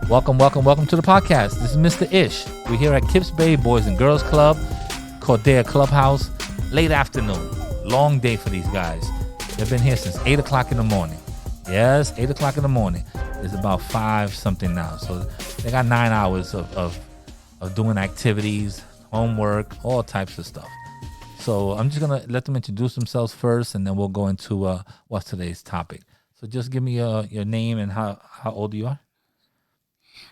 Welcome to the podcast. This is Mr. Ish. We're here at Kips Bay Boys and Girls Club, Coudert Clubhouse, late afternoon. Long day for these guys. They've been here since 8 o'clock in the morning. Yes, 8 o'clock in the morning. It's about 5 something now. So they got 9 hours of doing activities, homework, all types of stuff. So I'm just going to let them introduce themselves first, and then we'll go into what's today's topic. So just give me your name and how old you are.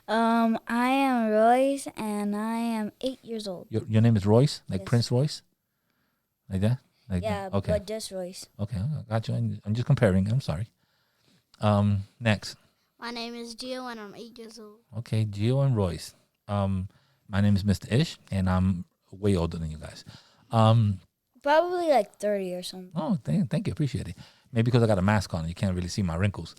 I am Royce, and I am 8 years old. Your name is Royce, like Yes. Prince Royce, like that. Yeah, Okay. but just Royce. Okay. I got you. I'm just comparing. I'm sorry. Next. My name is Gio, and I'm 8 years old. Okay, Gio and Royce. My name is Mr. Ish, and I'm way older than you guys. Probably like 30 or something. Oh, thank you. Appreciate it. Maybe because I got a mask on, you can't really see my wrinkles.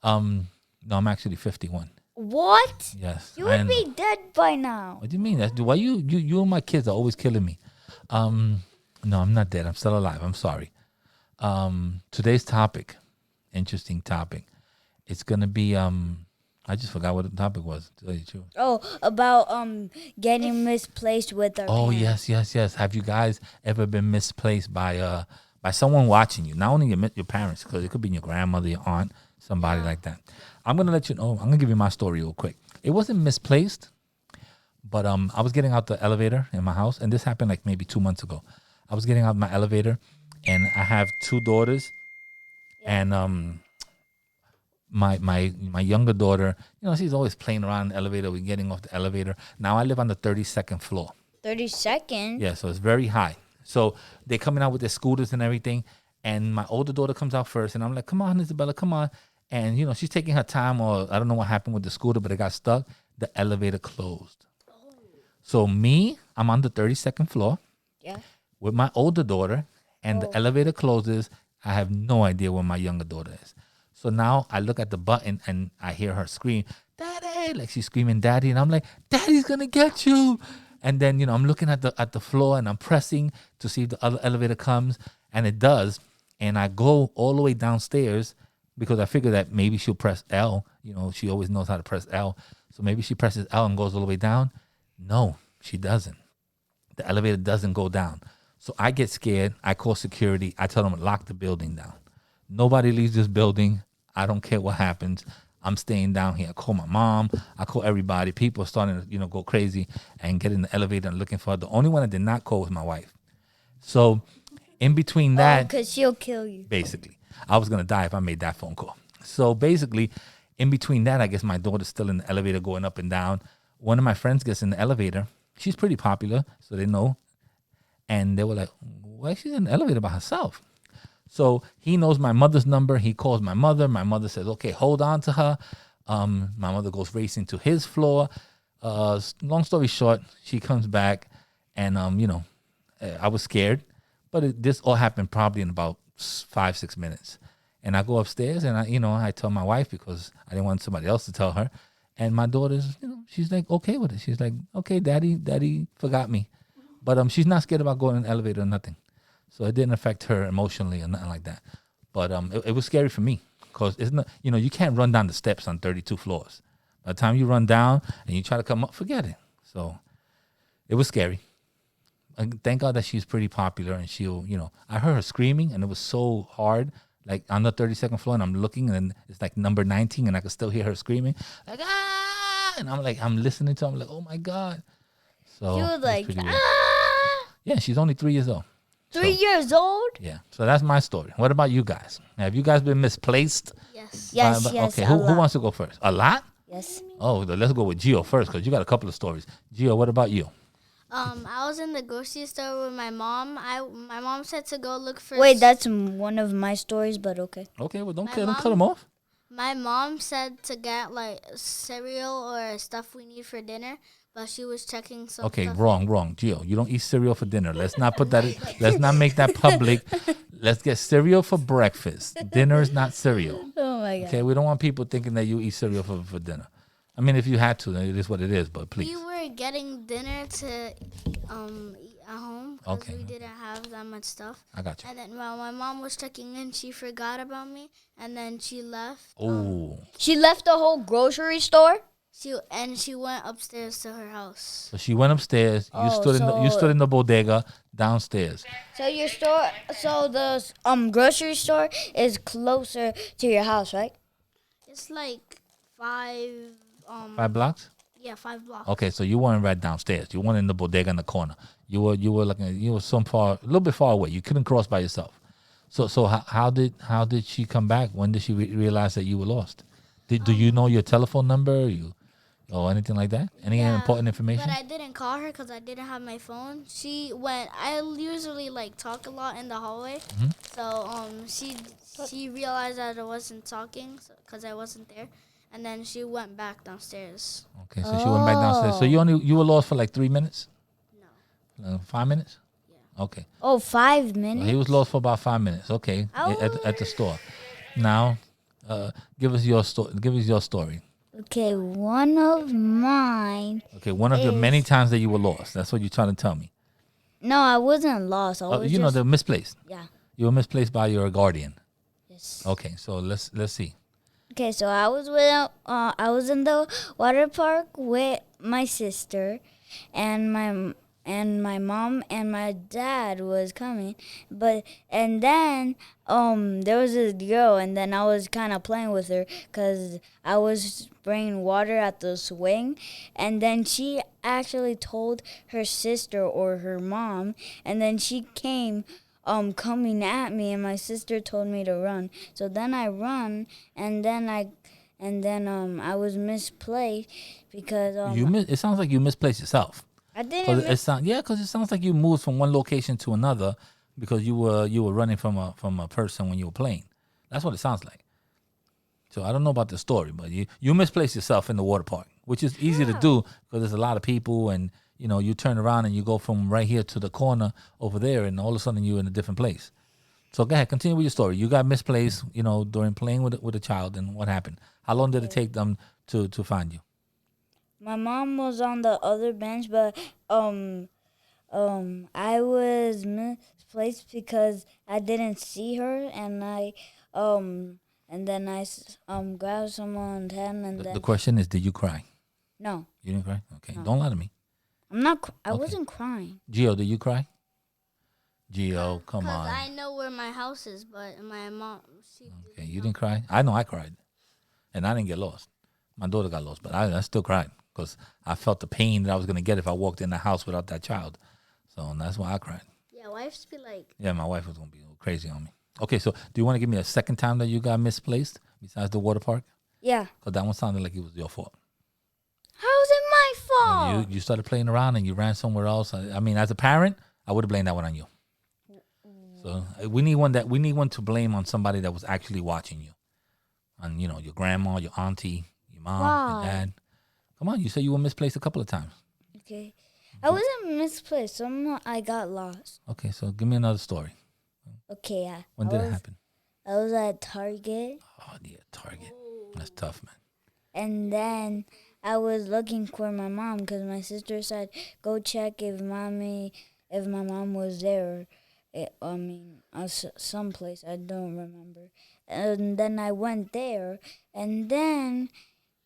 No, I'm actually 51. What? Yes. You would be dead by now. What do you mean? Why you and my kids are always killing me? No, I'm not dead. I'm still alive. I'm sorry. Today's topic, interesting topic. It's gonna be I just forgot what the topic was. To tell you the truth. Oh, about getting misplaced with our Oh parents. yes. Have you guys ever been misplaced by someone watching you? Not only your parents, because it could be your grandmother, your aunt, somebody like that. I'm gonna let you know. I'm gonna give you my story real quick. It wasn't misplaced, but I was getting out the elevator in my house, and this happened like maybe 2 months ago. I was getting out my elevator, and I have 2 daughters, and my younger daughter, she's always playing around in the elevator. We're getting off the elevator. Now I live on the 32nd floor. 30 seconds? Yeah, so it's very high. So they're coming out with their scooters and everything, and my older daughter comes out first, and I'm like, come on, Isabella, come on. And, she's taking her time, or I don't know what happened with the scooter, but it got stuck. The elevator closed. So I'm on the 32nd floor Yeah. with my older daughter, and the elevator closes. I have no idea where my younger daughter is. So now I look at the button, and I hear her scream, Daddy, like she's screaming, Daddy. And I'm like, Daddy's going to get you. And then, I'm looking at the floor, and I'm pressing to see if the other elevator comes, and it does. And I go all the way downstairs, because I figure that maybe she'll press L. She always knows how to press L. So maybe she presses L and goes all the way down. No, she doesn't. The elevator doesn't go down. So I get scared. I call security. I tell them to lock the building down. Nobody leaves this building. I don't care what happens. I'm staying down here. I call my mom. I call everybody. People are starting to, go crazy and get in the elevator and looking for her. The only one I did not call was my wife. So in between that, because she'll kill you. basically, I was going to die if I made that phone call. So basically, in between that, I guess my daughter's still in the elevator going up and down. One of my friends gets in the elevator. She's pretty popular, so they know. And they were like, why is she in the elevator by herself? So he knows my mother's number. He calls my mother. My mother says, okay, hold on to her. My mother goes racing to his floor. Long story short, she comes back, and, I was scared. But this all happened probably in about 5-6 minutes. And I go upstairs, and I tell my wife, because I didn't want somebody else to tell her. And my daughter's, she's like okay with it. She's like, okay, daddy forgot me. But she's not scared about going in the elevator or nothing. So it didn't affect her emotionally or nothing like that. But it was scary for me, because it's not, you can't run down the steps on 32 floors. By the time you run down and you try to come up, forget it. So it was scary. Thank God that she's pretty popular, and she'll, I heard her screaming, and it was so hard, like on the 32nd floor, and I'm looking, and it's like number 19, and I could still hear her screaming, like, ah, and I'm listening to her, I'm like, oh my God. So She was like, pretty weird. ah! Yeah, she's only 3 years old. 3 years old? Yeah, so that's my story. What about you guys? Have you guys been misplaced? Yes. Yes, Okay, a who lot. wants to go first? A lot? Yes. Oh, let's go with Gio first, because you got a couple of stories. Gio, what about you? I was in the grocery store with my mom. My mom said to go look for. Wait, that's one of my stories, but okay. Okay, well, don't My cut mom- him off. My mom said to get like cereal or stuff we need for dinner, but she was checking some. Okay, stuff wrong. Gio, you don't eat cereal for dinner. Let's not put that. Let's not make that public. Let's get cereal for breakfast. Dinner is not cereal. Oh my God. Okay, we don't want people thinking that you eat cereal for dinner. I mean, if you had to, then it is what it is. But please. We were getting dinner to eat at home because Okay. we didn't have that much stuff. I got you. And then while my mom was checking in, she forgot about me, and then she left. Oh, She left the whole grocery store? She went upstairs to her house. So she went upstairs. You Oh, stood in the bodega downstairs. So your store, so the grocery store is closer to your house, right? It's like 5 5 blocks. yeah, 5 blocks. Okay, so you weren't right downstairs. You weren't in the bodega in the corner. You were like you were a little bit far away. You couldn't cross by yourself. So how did she come back? When did she realize that you were lost? Do you know your telephone number? Or anything like that? Any important information? But I didn't call her because I didn't have my phone. I usually like talk a lot in the hallway. Mm-hmm. So she realized that I wasn't talking because I wasn't there, and then she went back downstairs. Okay, so she went back downstairs. So you were lost for like 3 minutes? No. 5 minutes? Yeah. Okay. Oh, 5 So minutes. he was lost for about 5 minutes. Okay, at the store. Now, give us your story. Give us your story. Okay, one of mine. Okay, one of the many times that you were lost. That's what you're trying to tell me. No, I wasn't lost. I was They're misplaced. yeah. You were misplaced by your guardian. Yes. Okay, so let's see. Okay, so I was in the water park with my sister, and my mom and my dad was coming, and then there was this girl, and then I was kind of playing with her because I was spraying water at the swing, and then she actually told her sister or her mom, and then she came coming at me, and my sister told me to run. So then I run, and then I was misplaced because It sounds like you misplaced yourself. I didn't. Because it sounds like you moved from one location to another because you were running from a person when you were playing. That's what it sounds like. So I don't know about the story, but you misplaced yourself in the water park, which is easy to do because there's a lot of people, and you turn around and you go from right here to the corner over there, and all of a sudden you're in a different place. So go ahead, continue with your story. You got misplaced, during playing with a child, and what happened? How long did it take them to find you? My mom was on the other bench, but I was misplaced because I didn't see her, and then I grabbed someone's hand, and then The question is, did you cry? no, You didn't cry? Okay, No. don't lie to me. I'm not. I Okay. wasn't crying. Gio, did you cry? Gio, come Because on. I know where my house is, but my mom, Okay, you didn't cry? I know I cried. And I didn't get lost. My daughter got lost, but I still cried because I felt the pain that I was going to get if I walked in the house without that child. So that's why I cried. Yeah, wives be like, Yeah, my wife was going to be a little crazy on me. Okay, so do you want to give me a second time that you got misplaced besides the water park? Yeah. Because that one sounded like it was your fault. How's it my fault? You started playing around and you ran somewhere else. I mean, as a parent, I would have blamed that one on you. So we need one to blame on somebody that was actually watching you. On your grandma, your auntie, your mom, your Why? dad. Come on, you said you were misplaced a couple of times. Okay. I wasn't misplaced. I got lost. Okay, so give me another story. Okay. When did it happen? I was at Target, Oh, yeah, Target. That's tough, man. and then I was looking for my mom because my sister said go check if my mom was there. Someplace I don't remember. And then I went there, and then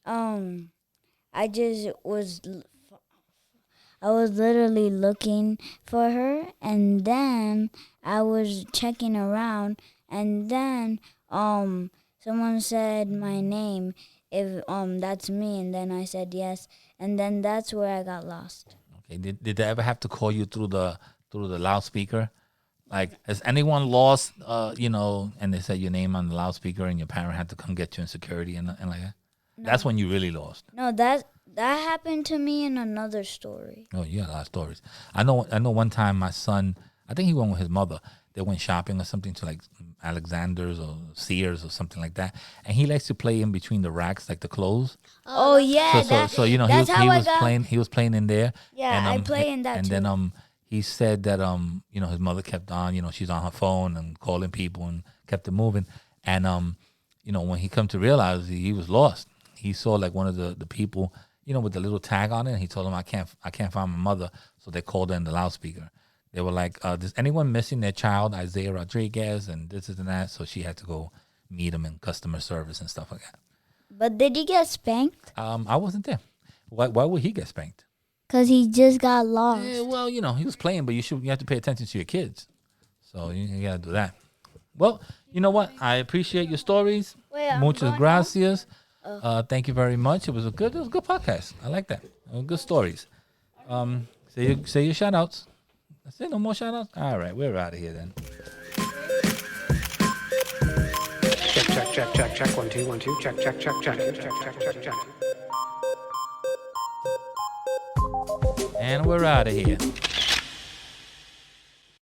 I was literally looking for her, and then I was checking around, and then someone said my name, if that's me, and then I said yes, and then that's where I got lost. Okay, did they ever have to call you through the loudspeaker? Like, has anyone lost, and they said your name on the loudspeaker, and your parent had to come get you in security and like that? No. That's when you really lost. No, that happened to me in another story. Oh, you got a lot of stories. I know one time my son, I think he went with his mother. They went shopping or something to like Alexander's or Sears or something like that. And he likes to play in between the racks, like the clothes. Oh yeah, He was playing in there. Yeah, and, I play in that and too. And then he said that his mother kept on, she's on her phone and calling people and kept it moving. And when he come to realize he was lost, he saw like one of the people, with the little tag on it. And he told him, I can't find my mother. So they called her in the loudspeaker. They were like, "Is anyone missing their child, Isaiah Rodriguez?" And this and that. So she had to go meet him in customer service and stuff like that. But did he get spanked? I wasn't there. Why would he get spanked? Cause he just got lost. Yeah, well, you know, he was playing, but you have to pay attention to your kids. So you gotta do that. Well, you know what? I appreciate your stories. Muchas gracias. Thank you very much. It was a good podcast. I like that. Good stories. Say your shout outs. That's it, no more shout outs? All right, we're out of here then. Check. 1 2 1 2. Check. And we're out of here.